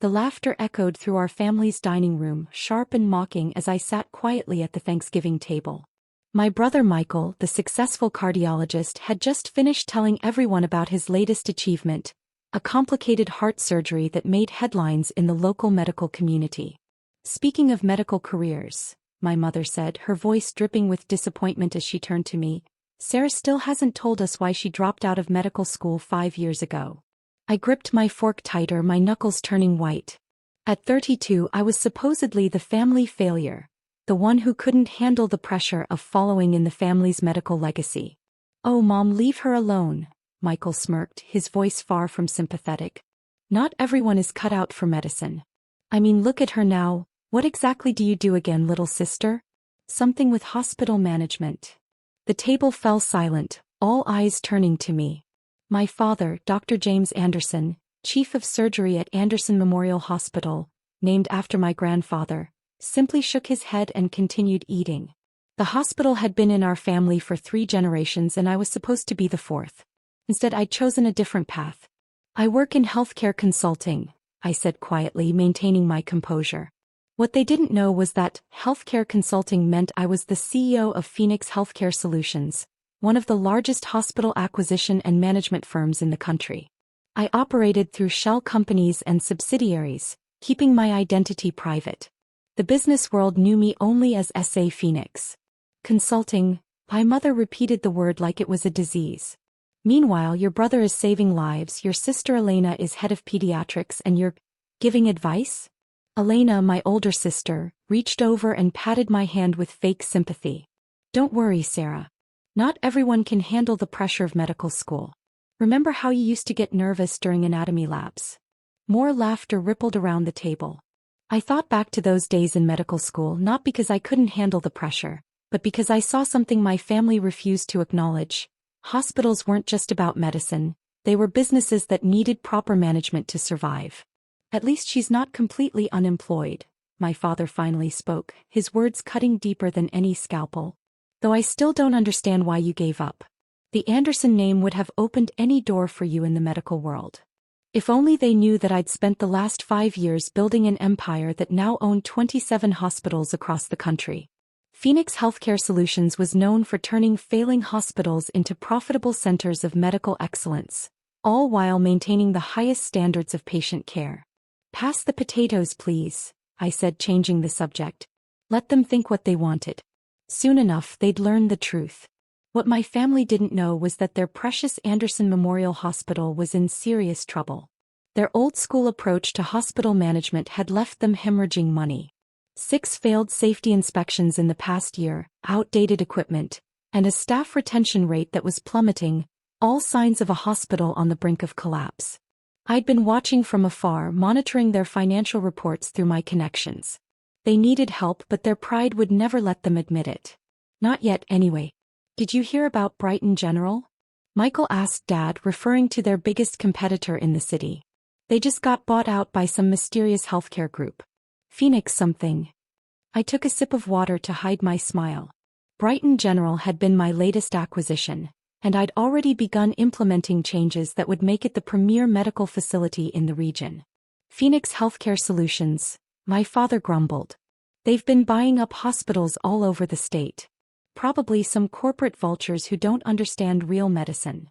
The laughter echoed through our family's dining room, sharp and mocking as I sat quietly at the Thanksgiving table. My brother Michael, the successful cardiologist, had just finished telling everyone about his latest achievement, a complicated heart surgery that made headlines in the local medical community. Speaking of medical careers, my mother said, her voice dripping with disappointment as she turned to me, Sarah still hasn't told us why she dropped out of medical school 5 years ago. I gripped my fork tighter, my knuckles turning white. At 32, I was supposedly the family failure, the one who couldn't handle the pressure of following in the family's medical legacy. Oh, Mom, leave her alone, Michael smirked, his voice far from sympathetic. Not everyone is cut out for medicine. I mean, look at her now. What exactly do you do again, little sister? Something with hospital management. The table fell silent, all eyes turning to me. My father, Dr. James Anderson, chief of surgery at Anderson Memorial Hospital, named after my grandfather, simply shook his head and continued eating. The hospital had been in our family for 3 generations and I was supposed to be the 4th. Instead, I'd chosen a different path. I work in healthcare consulting, I said quietly, maintaining my composure. What they didn't know was that healthcare consulting meant I was the CEO of Phoenix Healthcare Solutions, one of the largest hospital acquisition and management firms in the country. I operated through shell companies and subsidiaries, keeping my identity private. The business world knew me only as SA Phoenix. Consulting, my mother repeated the word like it was a disease. Meanwhile, your brother is saving lives, your sister Elena is head of pediatrics, and you're giving advice? Elena, my older sister, reached over and patted my hand with fake sympathy. Don't worry, Sarah. Not everyone can handle the pressure of medical school. Remember how you used to get nervous during anatomy labs? More laughter rippled around the table. I thought back to those days in medical school not because I couldn't handle the pressure, but because I saw something my family refused to acknowledge. Hospitals weren't just about medicine, they were businesses that needed proper management to survive. At least she's not completely unemployed, my father finally spoke, his words cutting deeper than any scalpel. Though I still don't understand why you gave up. The Anderson name would have opened any door for you in the medical world. If only they knew that I'd spent the last 5 years building an empire that now owned 27 hospitals across the country. Phoenix Healthcare Solutions was known for turning failing hospitals into profitable centers of medical excellence, all while maintaining the highest standards of patient care. Pass the potatoes, please, I said, changing the subject. Let them think what they wanted. Soon enough, they'd learn the truth. What my family didn't know was that their precious Anderson Memorial Hospital was in serious trouble. Their old-school approach to hospital management had left them hemorrhaging money. 6 failed safety inspections in the past year, outdated equipment, and a staff retention rate that was plummeting, all signs of a hospital on the brink of collapse. I'd been watching from afar, monitoring their financial reports through my connections. They needed help, but their pride would never let them admit it. Not yet, anyway. Did you hear about Brighton General? Michael asked Dad, referring to their biggest competitor in the city. They just got bought out by some mysterious healthcare group. Phoenix something. I took a sip of water to hide my smile. Brighton General had been my latest acquisition, and I'd already begun implementing changes that would make it the premier medical facility in the region. Phoenix Healthcare Solutions, my father grumbled. They've been buying up hospitals all over the state. Probably some corporate vultures who don't understand real medicine.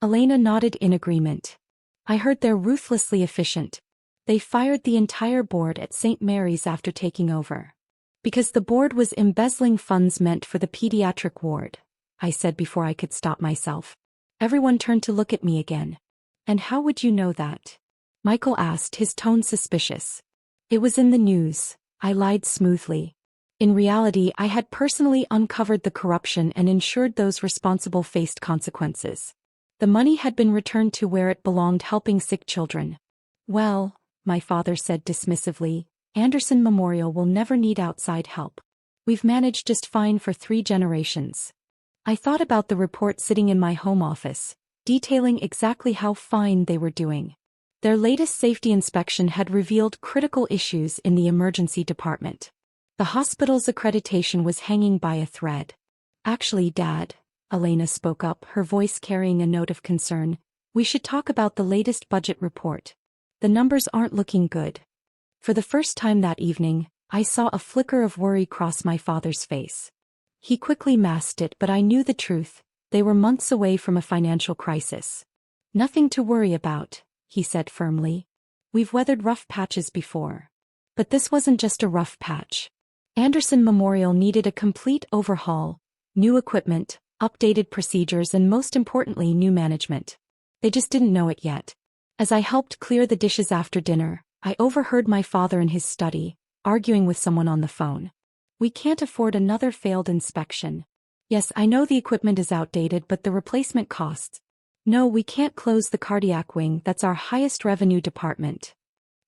Elena nodded in agreement. I heard they're ruthlessly efficient. They fired the entire board at St. Mary's after taking over. Because the board was embezzling funds meant for the pediatric ward, I said before I could stop myself. Everyone turned to look at me again. And how would you know that? Michael asked, his tone suspicious. It was in the news, I lied smoothly. In reality, I had personally uncovered the corruption and ensured those responsible faced consequences. The money had been returned to where it belonged, helping sick children. Well, my father said dismissively, Anderson Memorial will never need outside help. We've managed just fine for 3 generations. I thought about the report sitting in my home office, detailing exactly how fine they were doing. Their latest safety inspection had revealed critical issues in the emergency department. The hospital's accreditation was hanging by a thread. Actually, Dad, Elena spoke up, her voice carrying a note of concern, we should talk about the latest budget report. The numbers aren't looking good. For the first time that evening, I saw a flicker of worry cross my father's face. He quickly masked it, but I knew the truth. They were months away from a financial crisis. Nothing to worry about, he said firmly. We've weathered rough patches before. But this wasn't just a rough patch. Anderson Memorial needed a complete overhaul, new equipment, updated procedures, and most importantly, new management. They just didn't know it yet. As I helped clear the dishes after dinner, I overheard my father in his study, arguing with someone on the phone. We can't afford another failed inspection. Yes, I know the equipment is outdated, but the replacement costs. No, we can't close the cardiac wing, that's our highest revenue department.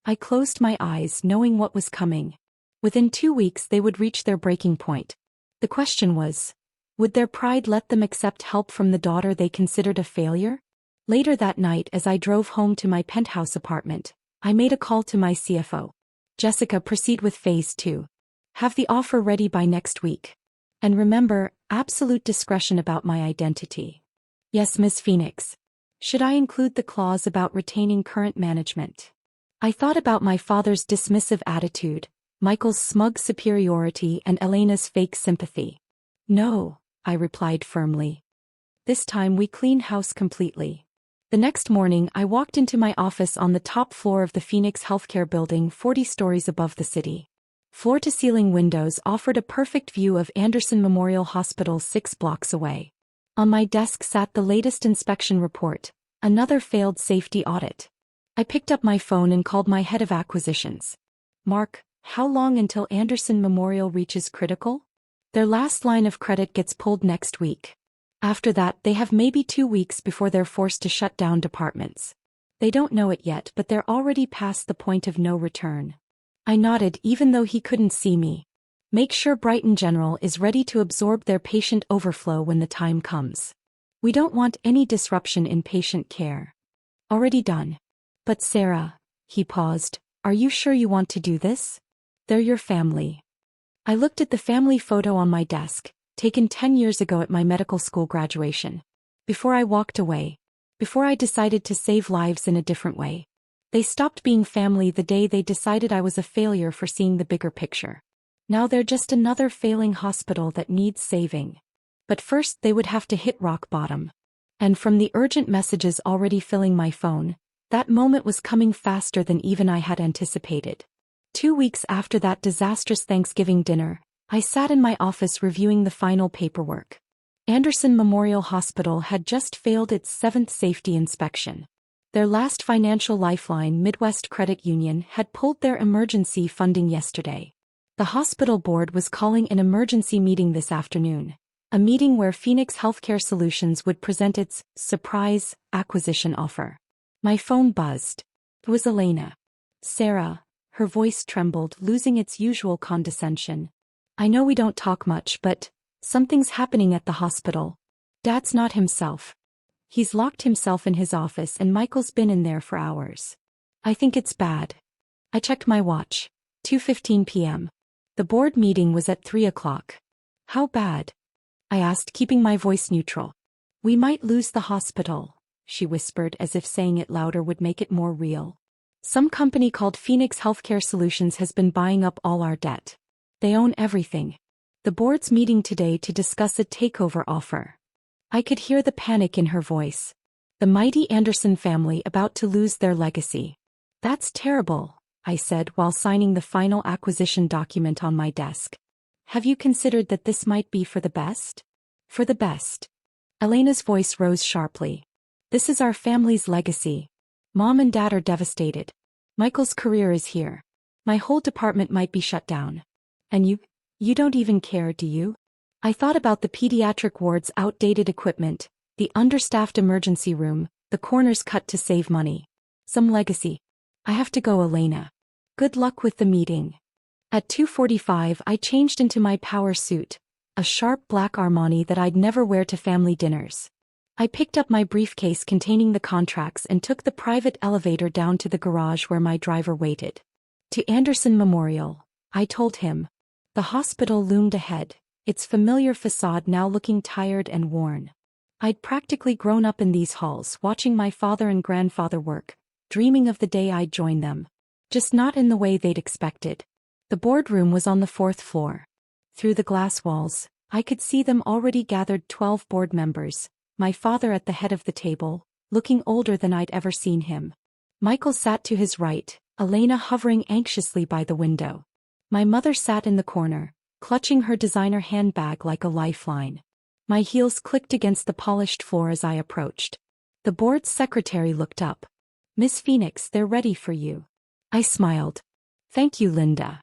I closed my eyes, knowing what was coming. Within 2 weeks they would reach their breaking point. The question was, would their pride let them accept help from the daughter they considered a failure? Later that night, as I drove home to my penthouse apartment, I made a call to my CFO. Jessica, proceed with phase 2. Have the offer ready by next week. And remember, absolute discretion about my identity. Yes, Ms. Phoenix. Should I include the clause about retaining current management? I thought about my father's dismissive attitude, Michael's smug superiority, and Elena's fake sympathy. No, I replied firmly. This time we clean house completely. The next morning I walked into my office on the top floor of the Phoenix Healthcare building, 40 stories above the city. Floor-to-ceiling windows offered a perfect view of Anderson Memorial Hospital 6 blocks away. On my desk sat the latest inspection report, another failed safety audit. I picked up my phone and called my head of acquisitions. Mark, how long until Anderson Memorial reaches critical? Their last line of credit gets pulled next week. After that, they have maybe 2 weeks before they're forced to shut down departments. They don't know it yet, but they're already past the point of no return. I nodded even though he couldn't see me. Make sure Brighton General is ready to absorb their patient overflow when the time comes. We don't want any disruption in patient care. Already done. But Sarah, he paused, are you sure you want to do this? They're your family. I looked at the family photo on my desk, taken 10 years ago at my medical school graduation. Before I walked away. Before I decided to save lives in a different way. They stopped being family the day they decided I was a failure for seeing the bigger picture. Now they're just another failing hospital that needs saving. But first they would have to hit rock bottom. And from the urgent messages already filling my phone, that moment was coming faster than even I had anticipated. 2 weeks after that disastrous Thanksgiving dinner, I sat in my office reviewing the final paperwork. Anderson Memorial Hospital had just failed its 7th safety inspection. Their last financial lifeline, Midwest Credit Union, had pulled their emergency funding yesterday. The hospital board was calling an emergency meeting this afternoon, a meeting where Phoenix Healthcare Solutions would present its surprise acquisition offer. My phone buzzed. It was Elena. Sarah, her voice trembled, losing its usual condescension. I know we don't talk much, but something's happening at the hospital. Dad's not himself. He's locked himself in his office and Michael's been in there for hours. I think it's bad. I checked my watch. 2:15 p.m. The board meeting was at 3 o'clock. How bad? I asked, keeping my voice neutral. We might lose the hospital, she whispered, as if saying it louder would make it more real. Some company called Phoenix Healthcare Solutions has been buying up all our debt. They own everything. The board's meeting today to discuss a takeover offer. I could hear the panic in her voice. The mighty Anderson family about to lose their legacy. That's terrible, I said while signing the final acquisition document on my desk. Have you considered that this might be for the best? For the best. Elena's voice rose sharply. This is our family's legacy. Mom and Dad are devastated. Michael's career is here. My whole department might be shut down. And you don't even care, do you? I thought about the pediatric ward's outdated equipment, the understaffed emergency room, the corners cut to save money. Some legacy. I have to go, Elena. Good luck with the meeting. At 2:45 I changed into my power suit, a sharp black Armani that I'd never wear to family dinners. I picked up my briefcase containing the contracts and took the private elevator down to the garage where my driver waited. To Anderson Memorial, I told him. The hospital loomed ahead, its familiar facade now looking tired and worn. I'd practically grown up in these halls, watching my father and grandfather work, dreaming of the day I'd join them. just not in the way they'd expected. The boardroom was on the 4th floor. Through the glass walls, I could see them already gathered 12 board members, my father at the head of the table, looking older than I'd ever seen him. Michael sat to his right, Elena hovering anxiously by the window. My mother sat in the corner, clutching her designer handbag like a lifeline. My heels clicked against the polished floor as I approached. The board's secretary looked up. "Miss Phoenix, they're ready for you." I smiled. "Thank you, Linda."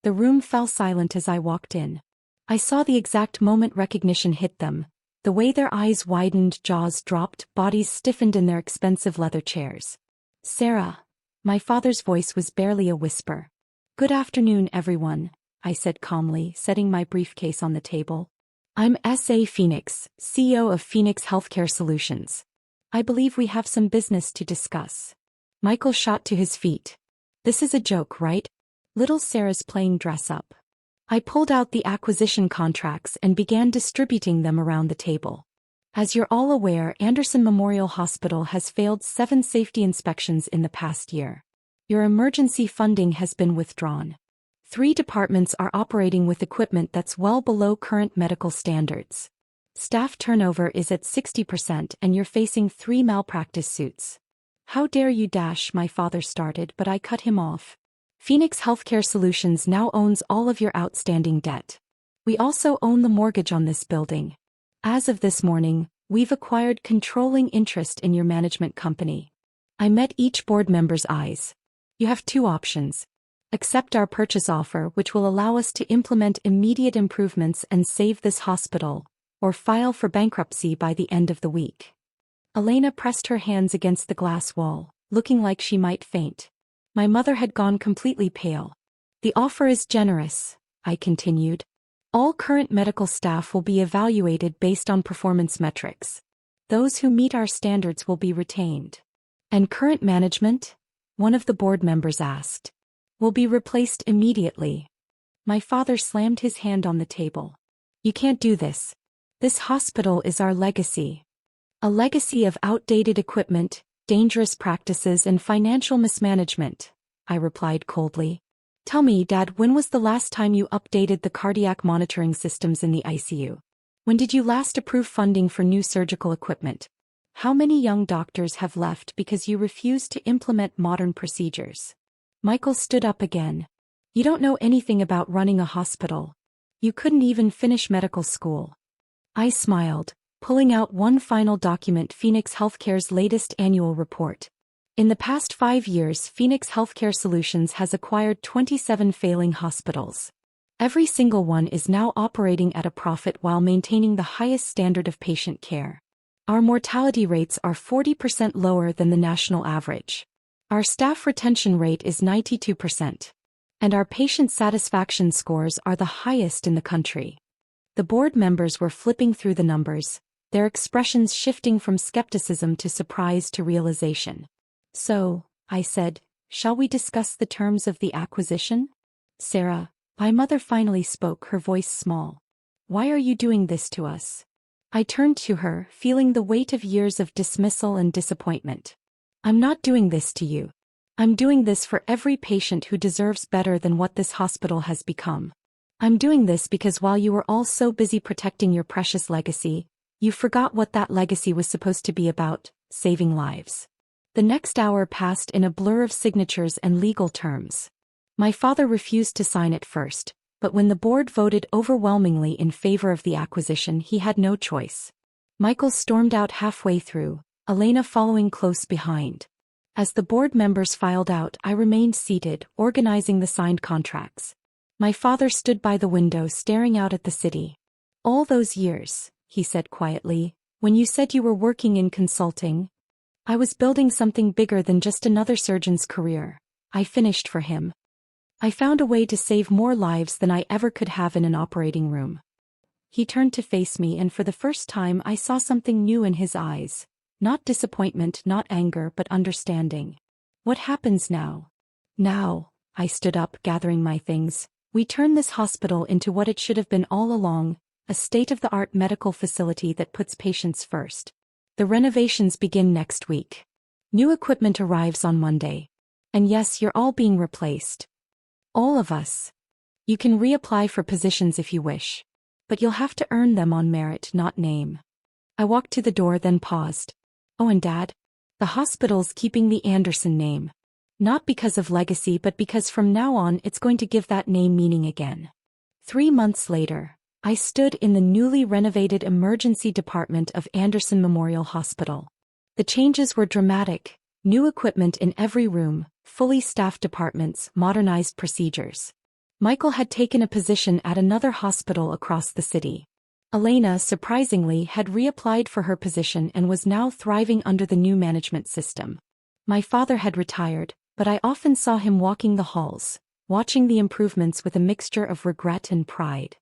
The room fell silent as I walked in. I saw the exact moment recognition hit them, the way their eyes widened, jaws dropped, bodies stiffened in their expensive leather chairs. "Sarah." My father's voice was barely a whisper. "Good afternoon, everyone," I said calmly, setting my briefcase on the table. "I'm S.A. Phoenix, CEO of Phoenix Healthcare Solutions. I believe we have some business to discuss." Michael shot to his feet. "This is a joke, right? Little Sarah's playing dress up." I pulled out the acquisition contracts and began distributing them around the table. "As you're all aware, Anderson Memorial Hospital has failed 7 safety inspections in the past year. Your emergency funding has been withdrawn. 3 departments are operating with equipment that's well below current medical standards. Staff turnover is at 60% and you're facing 3 malpractice suits." "How dare you dash," my father started, but I cut him off. "Phoenix Healthcare Solutions now owns all of your outstanding debt. We also own the mortgage on this building. As of this morning, we've acquired controlling interest in your management company." I met each board member's eyes. "You have 2 options. Accept our purchase offer, which will allow us to implement immediate improvements and save this hospital, or file for bankruptcy by the end of the week." Elena pressed her hands against the glass wall, looking like she might faint. My mother had gone completely pale. "The offer is generous," I continued. "All current medical staff will be evaluated based on performance metrics. Those who meet our standards will be retained." "And current management?" one of the board members asked. "Will be replaced immediately." My father slammed his hand on the table. "You can't do this. This hospital is our legacy. A legacy of outdated equipment, dangerous practices and financial mismanagement," I replied coldly. "Tell me, Dad, when was the last time you updated the cardiac monitoring systems in the ICU? When did you last approve funding for new surgical equipment? How many young doctors have left because you refused to implement modern procedures?" Michael stood up again. "You don't know anything about running a hospital. You couldn't even finish medical school." I smiled, pulling out one final document: Phoenix Healthcare's latest annual report. In the past 5 years, Phoenix Healthcare Solutions has acquired 27 failing hospitals. Every single one is now operating at a profit while maintaining the highest standard of patient care. Our mortality rates are 40% lower than the national average. Our staff retention rate is 92%. And our patient satisfaction scores are the highest in the country. The board members were flipping through the numbers, their expressions shifting from skepticism to surprise to realization. "So," I said, "shall we discuss the terms of the acquisition?" "Sarah," my mother finally spoke, her voice small. "Why are you doing this to us?" I turned to her, feeling the weight of years of dismissal and disappointment. "I'm not doing this to you. I'm doing this for every patient who deserves better than what this hospital has become. I'm doing this because while you were all so busy protecting your precious legacy, you forgot what that legacy was supposed to be about: saving lives." The next hour passed in a blur of signatures and legal terms. My father refused to sign at first, but when the board voted overwhelmingly in favor of the acquisition, he had no choice. Michael stormed out halfway through, Elena following close behind. As the board members filed out, I remained seated, organizing the signed contracts. My father stood by the window staring out at the city. "All those years," he said quietly, "when you said you were working in consulting, I was building something bigger than just another surgeon's career. I finished for him. I found a way to save more lives than I ever could have in an operating room." He turned to face me, and for the first time I saw something new in his eyes. Not disappointment, not anger, but understanding. "What happens now?" "Now," I stood up, gathering my things, "we turn this hospital into what it should have been all along, a state-of-the-art medical facility that puts patients first. The renovations begin next week. New equipment arrives on Monday. And yes, you're all being replaced. All of us. You can reapply for positions if you wish. But you'll have to earn them on merit, not name. I walked to the door, then paused. Oh, and Dad? The hospital's keeping the Anderson name. Not because of legacy, but because from now on it's going to give that name meaning again. 3 months later, I stood in the newly renovated emergency department of Anderson Memorial Hospital. The changes were dramatic. New equipment in every room, fully staffed departments, modernized procedures. Michael had taken a position at another hospital across the city. Elena, surprisingly, had reapplied for her position and was now thriving under the new management system. My father had retired, but I often saw him walking the halls, watching the improvements with a mixture of regret and pride.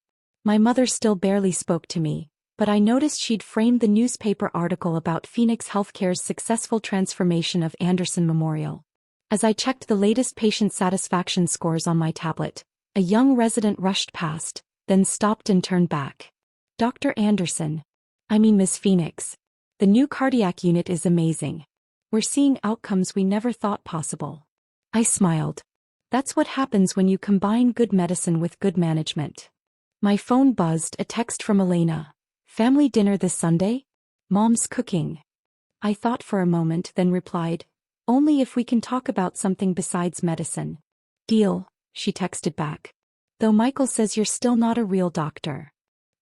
My mother still barely spoke to me, but I noticed she'd framed the newspaper article about Phoenix Healthcare's successful transformation of Anderson Memorial. As I checked the latest patient satisfaction scores on my tablet, a young resident rushed past, then stopped and turned back. Dr. Anderson. I mean Miss Phoenix. The new cardiac unit is amazing. We're seeing outcomes we never thought possible. I smiled. That's what happens when you combine good medicine with good management. My phone buzzed, a text from Elena. Family dinner this Sunday? Mom's cooking. I thought for a moment, then replied, only if we can talk about something besides medicine. Deal, she texted back. Though Michael says you're still not a real doctor.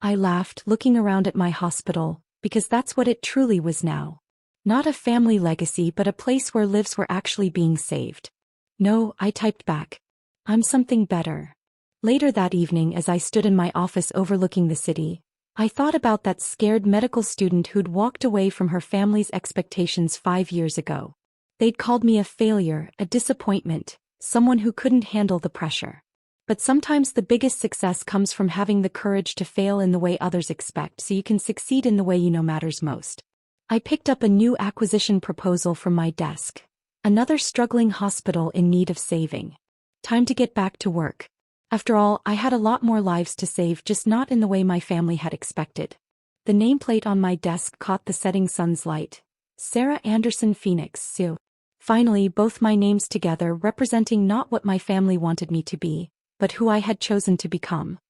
I laughed, looking around at my hospital, because that's what it truly was now. Not a family legacy, but a place where lives were actually being saved. No, I typed back. I'm something better. Later that evening, as I stood in my office overlooking the city, I thought about that scared medical student who'd walked away from her family's expectations 5 years ago. They'd called me a failure, a disappointment, someone who couldn't handle the pressure. But sometimes the biggest success comes from having the courage to fail in the way others expect so you can succeed in the way you know matters most. I picked up a new acquisition proposal from my desk. Another struggling hospital in need of saving. Time to get back to work. After all, I had a lot more lives to save, just not in the way my family had expected. The nameplate on my desk caught the setting sun's light. Sarah Anderson Phoenix, Sue. Finally, both my names together, representing not what my family wanted me to be, but who I had chosen to become.